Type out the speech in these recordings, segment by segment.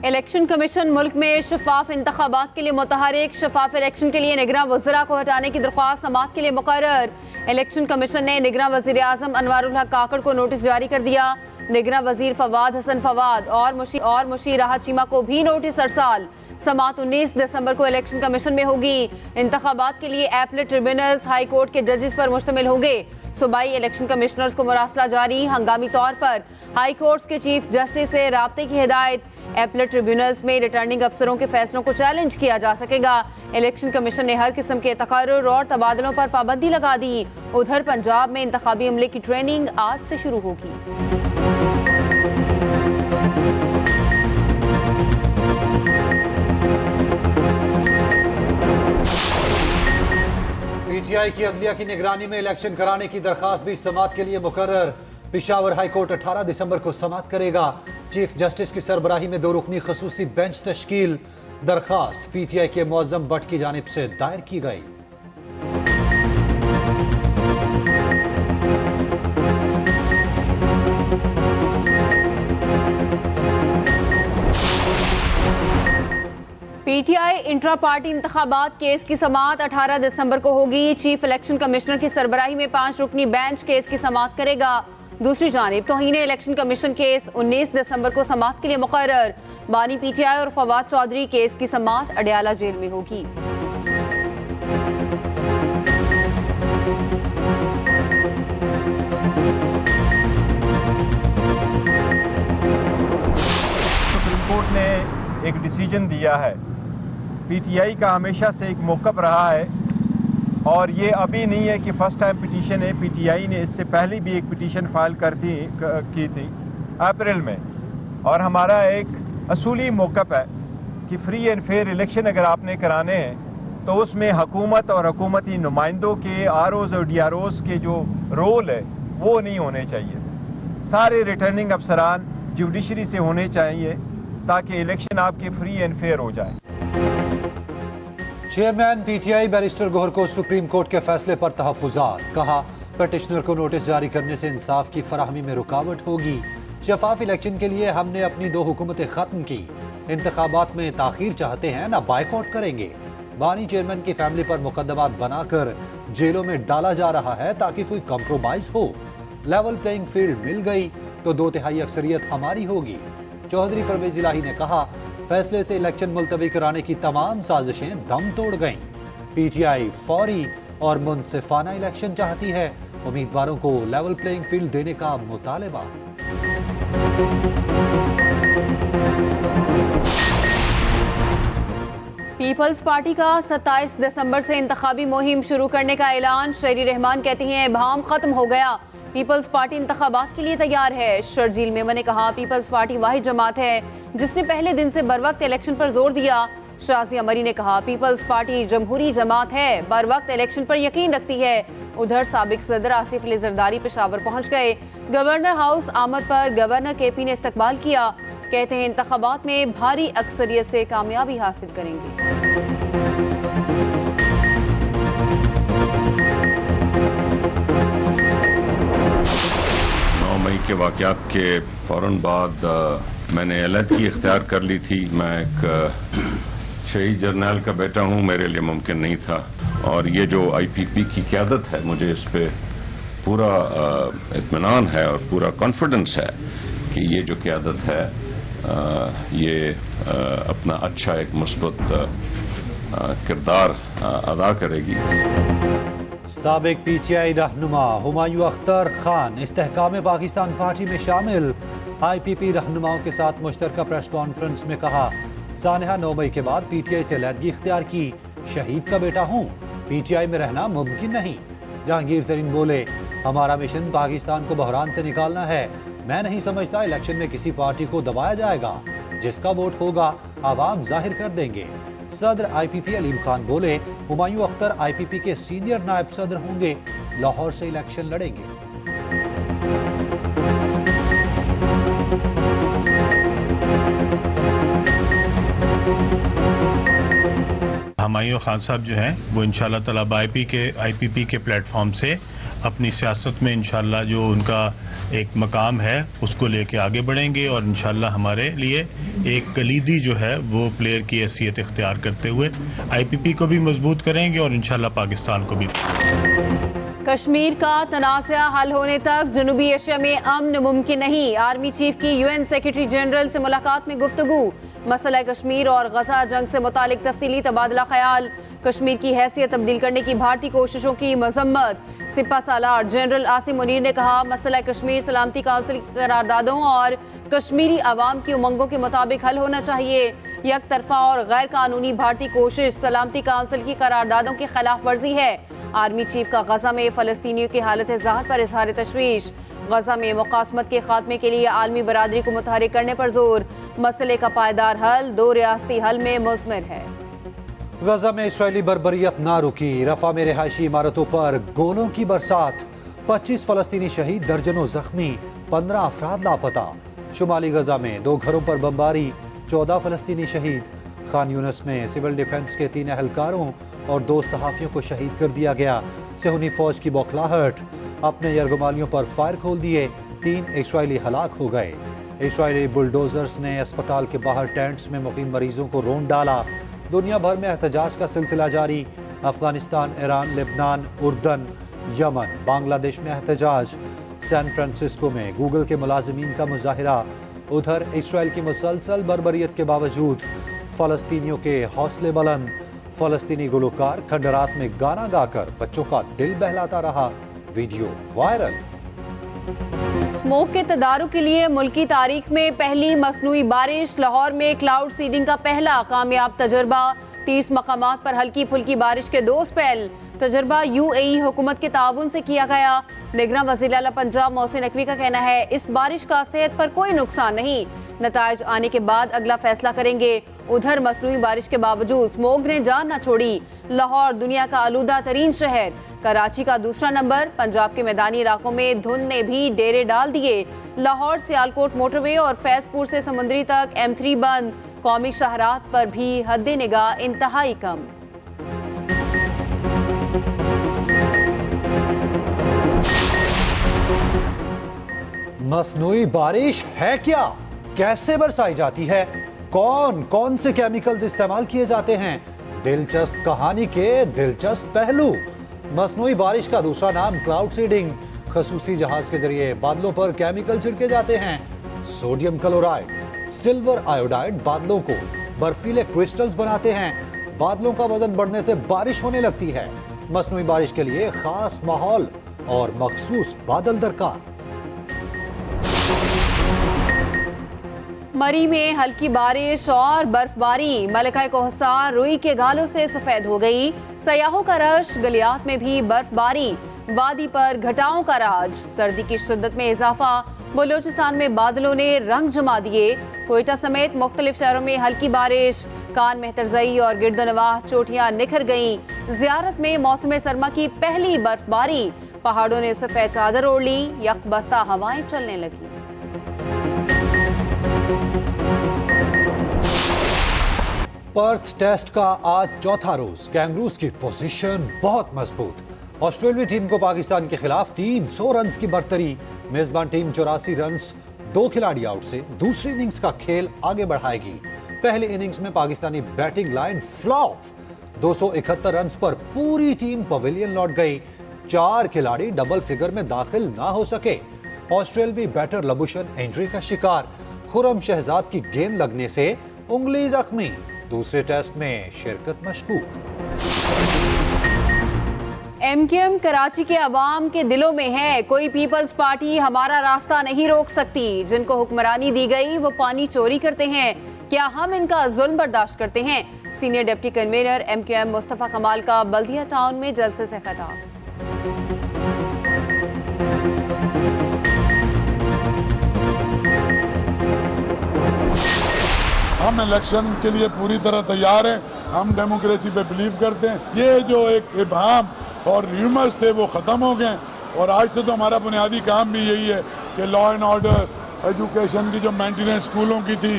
Election commission मुल्क में शफाफ इंतखाबात के लिए मुतहरिक, शफाफ इलेक्शन के लिए निगरान वज़रा को हटाने की दरख्वास्त समाअत के लिए मुकर्रर। इलेक्शन कमीशन ने निगरान वज़ीर आज़म अनवारुल हक काकड़ को नोटिस जारी कर दिया। निगरान वज़ीर फवाद हसन फवाद और मुशीर राहत चीमा को भी नोटिस अरसाल। समाअत 19 दिसंबर को इलेक्शन कमीशन में होगी। इंतखाबात के लिए एपलेट ट्रिब्यूनल्स हाई कोर्ट के जजेस पर मुश्तमिल होंगे। सूबाई इलेक्शन कमिश्नर्स को मुरासला जारी, हंगामी तौर पर हाई कोर्ट्स के चीफ जस्टिस से राब्ते की हिदायत। एपलेट ट्रिब्यूनल्स में रिटर्निंग अफसरों के फैसलों को चैलेंज किया जा सकेगा। इलेक्शन कमीशन ने हर किस्म के तकर्रुर और तबादलों पर पाबंदी लगा दी। उधर पंजाब में इंतखाबी अमले की ट्रेनिंग आज से शुरू होगी। पीटीआई की अदलिया की निगरानी में इलेक्शन कराने की दरखास्त भी समाअत के लिए मुकर्रर। पेशावर हाई कोर्ट 18 दिसंबर को समाअत करेगा। चीफ जस्टिस की सरबराही में 2 रुकनी खसूसी बेंच तश्कील। दरखास्त पीटीआई के मुअज्जम भट्ट की जानिब से दायर की गई। पीटीआई इंट्रा पार्टी इंतखाबात केस की समाअत 18 दिसंबर को होगी। चीफ इलेक्शन कमिश्नर की सरबराही में 5 रुकनी बेंच केस की समाअत करेगा। दूसरी जानिब तौहीन इलेक्शन कमीशन केस 19 दिसंबर को समाअत के लिए मुकर्रर। बानी पीटीआई और फवाद चौधरी केस की समाअत अडयाला जेल में होगी। सुप्रीम कोर्ट ने एक डिसीजन दिया है। पीटीआई का हमेशा से एक मौक़िफ़ रहा है और ये अभी नहीं है कि फ़र्स्ट टाइम पिटीशन है। पीटीआई ने इससे पहले भी एक पिटीशन फाइल की थी अप्रैल में, और हमारा एक असूली मौक़िफ़ है कि फ्री एंड फेयर इलेक्शन अगर आपने कराने हैं तो उसमें हुकूमत और हुकूमती नुमाइंदों के आरओज़ और डीआरओज़ के जो रोल है वो नहीं होने चाहिए। सारे रिटर्निंग अफसरान जुडिशरी से होने चाहिए ताकि इलेक्शन आपके फ्री एंड फेयर हो जाए। चेयरमैन पीटीआई बैरिस्टर गोहर को सुप्रीम कोर्ट के फैसले पर तहफ़्फ़ुज़ात। कहा, पिटिशनर को नोटिस जारी करने से इंसाफ की फराहमी में रुकावट होगी। शफाफ इलेक्शन के लिए हमने अपनी 2 हुकूमतें खत्म की। इंतखाबात में ताखीर चाहते हैं ना बायकॉट करेंगे। बानी चेयरमैन की फैमिली पर मुकदमात बनाकर जेलों में डाला जा रहा है ताकि कोई कंप्रोमाइज हो। लेवल प्लेइंग फील्ड मिल गई तो 2/3 अक्सरियत हमारी होगी। चौधरी परवेज इलाही ने कहा, फैसले से इलेक्शन मुलतवी कराने की तमाम साजिशें दम तोड़ गईं। पीटीआई फौरी और मुनसिफाना इलेक्शन चाहती है। उम्मीदवारों को लेवल प्लेइंग फील्ड देने का मुतालबा। पीपल्स पार्टी का 27 दिसंबर से इंतखाबी मुहिम शुरू करने का ऐलान। शहरी रहमान कहती हैं, भाम खत्म हो गया, पीपल्स पार्टी इंतखाबात के लिए तैयार है। शर्जील मेमन ने कहा, पीपल्स पार्टी वाहिद जमात है जिसने पहले दिन से बर वक्त इलेक्शन पर जोर दिया। शाजी अमरी ने कहा, पीपल्स पार्टी जमहूरी जमात है, बर वक्त इलेक्शन पर यकीन रखती है। उधर साबिक सदर आसिफ अली जरदारी पेशावर पहुंच गए। गवर्नर हाउस आमद पर गवर्नर केपी ने इस्तकबाल किया। कहते हैं इंतखाबात में भारी अक्सरियत से कामयाबी हासिल करेंगे। 9 मई के वाक़यात के फ़ौरन बाद मैंने अलहदगी इख्तियार कर ली थी। मैं एक शहीद जर्नल का बेटा हूँ, मेरे लिए मुमकिन नहीं था। और ये जो आईपीपी की क़यादत है, मुझे इस पर पूरा इत्मीनान है और पूरा कॉन्फिडेंस है कि ये जो क़यादत है ये अपना अच्छा एक मुस्बत किरदार अदा करेगी। साबिक पीटीआई रहनुमा हुमायूं अख्तर खान इस्तेहकाम पाकिस्तान पार्टी में शामिल। आईपीपी रहनुमाओं के साथ मुश्तरका प्रेस कॉन्फ्रेंस में कहा, सानहा 9 मई के बाद पीटीआई से अलहदगी इख्तियार की। शहीद का बेटा हूँ, पीटीआई में रहना मुमकिन नहीं। जहांगीर तरीन बोले, हमारा मिशन पाकिस्तान को बहरान से निकालना है। मैं नहीं समझता इलेक्शन में किसी पार्टी को दबाया जाएगा। जिसका वोट होगा आवाम जाहिर कर देंगे। सदर आईपीपी अलीम खान बोले, हुमायूं अख्तर आईपीपी के सीनियर नायब सदर होंगे, लाहौर से इलेक्शन लड़ेंगे। हमायूं खान साहब जो हैं वो इंशाल्लाह ताला IPP के प्लेटफॉर्म से अपनी सियासत में इंशाल्लाह जो उनका एक मकाम है उसको लेके आगे बढ़ेंगे और इंशाल्लाह हमारे लिए एक कलीदी जो है वो प्लेयर की हैसियत इख्तियार करते हुए IPP को भी मजबूत करेंगे और इंशाल्लाह पाकिस्तान को भी। कश्मीर का तनाज़ा हल होने तक जनूबी एशिया में अमन मुमकिन नहीं। आर्मी चीफ की UN सेक्रेटरी जनरल से मुलाकात में गुफ्तगू। मसला कश्मीर और गजा जंग से मुतालिक तफसीली तबादला ख्याल। कश्मीर की हैसियत तब्दील करने की भारतीय कोशिशों की मजम्मत। सिपा सालार जनरल आसिम मुनीर ने कहा, मसला कश्मीर सलामती काउंसिल की करारदादों और कश्मीरी आवाम की उमंगों के मुताबिक हल होना चाहिए। एक तरफा और गैर कानूनी भारतीय कोशिश सलामती काउंसिल की करारदादों की खिलाफ वर्जी है। आर्मी चीफ का गजा में फ़लस्तीनियों की हालत ज़ाहर पर इजहार तशवीश। गजा में मुकासमत के खात्मे के लिए आलमी बरादरी को मुतहरिक करने पर जोर। मसले का पायदार हल 2 रियासती हल में मुज़मिर है। गजा में इस्राएली बर्बरियत ना रुकी। रफा में रिहायशी इमारतों पर गोलों की बरसात। 25 फ़लस्तीनी शहीद, दर्जनों जख्मी, 15 अफराद लापता। शुमाली गजा में 2 घरों पर बमबारी, 14 फ़लस्तीनी शहीद। खान यूनिस में सिविल डिफेंस के 3 एहलकारों और 2 सहाफ़ियों को शहीद कर दिया गया। सेहूनी फौज की बौखलाहट, अपने यरगमालियों पर फायर खोल दिए, 3 इस्राएली हलाक हो गए। इस्राएली बुलडोजर्स ने अस्पताल के बाहर टेंट्स में मुकीम मरीजों को रोंद डाला। दुनिया भर में एहतजाज का सिलसिला जारी। अफगानिस्तान, ईरान, लेबनान, उर्दन, यमन, बांग्लादेश में एहतजाज। सैन फ्रांसिस्को में गूगल के मुलाजिमीन का मुजाहिरा। उधर इसराइल की मुसलसल बर्बरियत के बावजूद फ़लस्तीनियों के हौसले बुलंद। फ़लस्तीनी गुलकार खंडरात में गाना गाकर बच्चों का दिल बहलाता रहा, वीडियो वायरल। स्मोक के तदारुक के लिए मुल्की तारीख में पहली मसनूई बारिश। लाहौर में क्लाउड सीडिंग का पहला कामयाब तजुर्बा। 30 मकामात पर हल्की फुल्की बारिश के 2 स्पेल। तजुर्बा UAE हुकूमत के ताउन से किया गया। निगरान वज़ीर आला पंजाब मोहसिन नकवी का कहना है, इस बारिश का सेहत पर कोई नुकसान नहीं, नताइज आने के बाद अगला फैसला करेंगे। उधर मसनूई बारिश के बावजूद स्मोक ने जान न छोड़ी। लाहौर दुनिया का आलूदा तरीन शहर, कराची का दूसरा नंबर। पंजाब के मैदानी इलाकों में धुंध ने भी डेरे डाल दिए। लाहौर सियालकोट मोटरवे और फैजपुर से समुंदरी तक M3 बंद। कौमी शाहरात पर भी हद्दे निगाह इंतहाई कम। मसनूई बारिश है क्या? कैसे बरसाई जाती है? कौन कौन से केमिकल्स इस्तेमाल किए जाते हैं? दिलचस्प कहानी के दिलचस्प पहलू। मसनूई बारिश का दूसरा नाम क्लाउड सीडिंग। खसूसी जहाज के जरिए बादलों पर केमिकल छिड़के जाते हैं। सोडियम क्लोराइड, सिल्वर आयोडाइड बादलों को बर्फीले क्रिस्टल्स बनाते हैं। बादलों का वजन बढ़ने से बारिश होने लगती है। मसनूई बारिश के लिए खास माहौल और मखसूस बादल दरकार। मरी में हल्की बारिश और बर्फबारी। मलका कोहसार रुई के गालों से सफेद हो गई। सयाहों का रश, गलियात में भी बर्फबारी। वादी पर घटाओं का राज। सर्दी की शिद्दत में इजाफा। बलूचिस्तान में बादलों ने रंग जमा दिए। कोयटा समेत मुख्तलिफ शहरों में हल्की बारिश। कान मेहतरजई और गिरदनवाह चोटियां निखर गईं। जियारत में मौसम सरमा की पहली बर्फबारी। पहाड़ों ने सफेद चादर ओढ़ ली। यकबस्ता हवाएं चलने लगी। पर्थ टेस्ट का आज चौथा रोज। कैंगरूज की पोजीशन बहुत मजबूत। ऑस्ट्रेलियाई टीम को पाकिस्तान के खिलाफ 300 रन की बढ़तरी। मेजबान टीम 84 रन, 2 खिलाड़ी आउट से दूसरी इनिंग्स का खेल आगे बढ़ाएगी। पहली इनिंग्स में Pakistani batting line flop. 271 run पर पूरी टीम पवेलियन लौट गई। 4 खिलाड़ी डबल फिगर में दाखिल ना हो सके। ऑस्ट्रेलियाई बैटर लबुशन इंजरी का शिकार। खुरम शहजाद की गेंद लगने से उंगली जख्मी। दूसरे टेस्ट में शिरकत मशकूक। MQM कराची के अवाम के दिलों में है। कोई पीपल्स पार्टी हमारा रास्ता नहीं रोक सकती। जिनको हुक्मरानी दी गई वो पानी चोरी करते हैं। क्या हम इनका जुल्म बर्दाश्त करते हैं? Senior deputy convener MQM Mustafa कमाल का बल्दिया टाउन में जलसे से खिताब। हम इलेक्शन के लिए पूरी तरह तैयार हैं। हम डेमोक्रेसी पे बिलीव करते हैं। ये जो एक इबाम और र्यूमर्स थे वो ख़त्म हो गए और आज से तो हमारा बुनियादी काम भी यही है कि लॉ एंड ऑर्डर, एजुकेशन की जो मेंटेनेंस स्कूलों की थी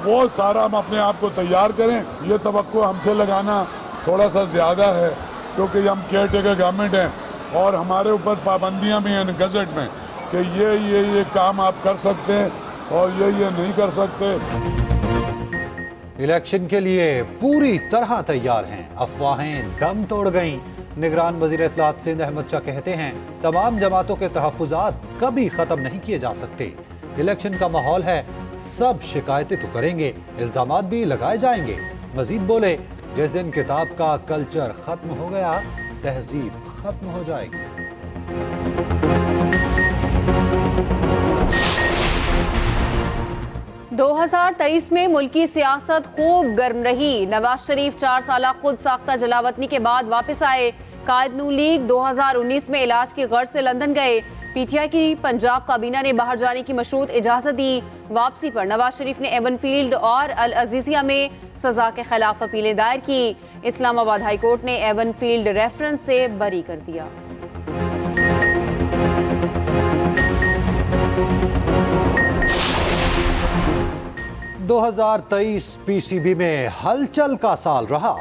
वो सारा हम अपने आप को तैयार करें। ये तवक्को हमसे लगाना थोड़ा सा ज़्यादा है, क्योंकि हम केयर टेकर गवर्नमेंट हैं और हमारे ऊपर पाबंदियां भी हैं गजट में कि ये काम आप कर सकते हैं और ये नहीं कर सकते। इलेक्शन के लिए पूरी तरह तैयार हैं, अफवाहें दम तोड़ गईं। निगरान वजीर इत्तलात सिंध अहमद शाह कहते हैं तमाम जमातों के तहफ़्फ़ुज़ात कभी ख़त्म नहीं किए जा सकते। इलेक्शन का माहौल है, सब शिकायतें तो करेंगे, इल्ज़ामात भी लगाए जाएंगे। मजीद बोले, जिस दिन किताब का कल्चर ख़त्म हो गया, तहजीब ख़त्म हो जाएगी। 2023 में मुल्की सियासत खूब गर्म रही। नवाज शरीफ 4 साल खुद साख्ता जलावतनी के बाद वापस आए। कायद नून लीग 2019 में इलाज की गर्ज से लंदन गए। पीटीआई की पंजाब काबीना ने बाहर जाने की मशरूत इजाजत दी। वापसी पर नवाज शरीफ ने एवनफील्ड और अल अजीजिया में सजा के खिलाफ अपीलें दायर की। इस्लामाबाद हाई कोर्ट ने एवनफील्ड रेफरेंस से बरी कर दिया। दो 2023 पीसीबी में हलचल का साल रहा।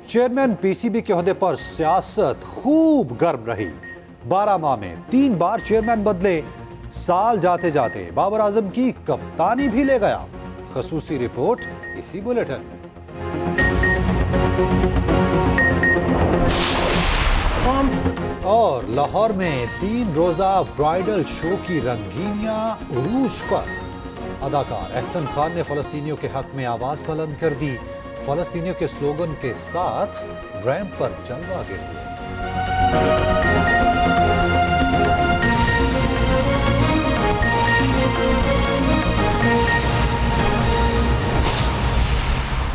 चेयरमैन पीसीबी के ओहदे पर सियासत खूब गर्म रही। 12 माह में 3 बार चेयरमैन बदले। साल जाते जाते बाबर आजम की कप्तानी भी ले गया। खसूसी रिपोर्ट इसी बुलेटिन में। और लाहौर में 3 रोजा ब्राइडल शो की रंगीनियां उरूज पर। अदाकार एहसन खान ने फलस्तीनियों के हक में आवाज बुलंद कर दी। फलस्तीनियों के स्लोगन के साथ रैंप पर जलवा गिर गया।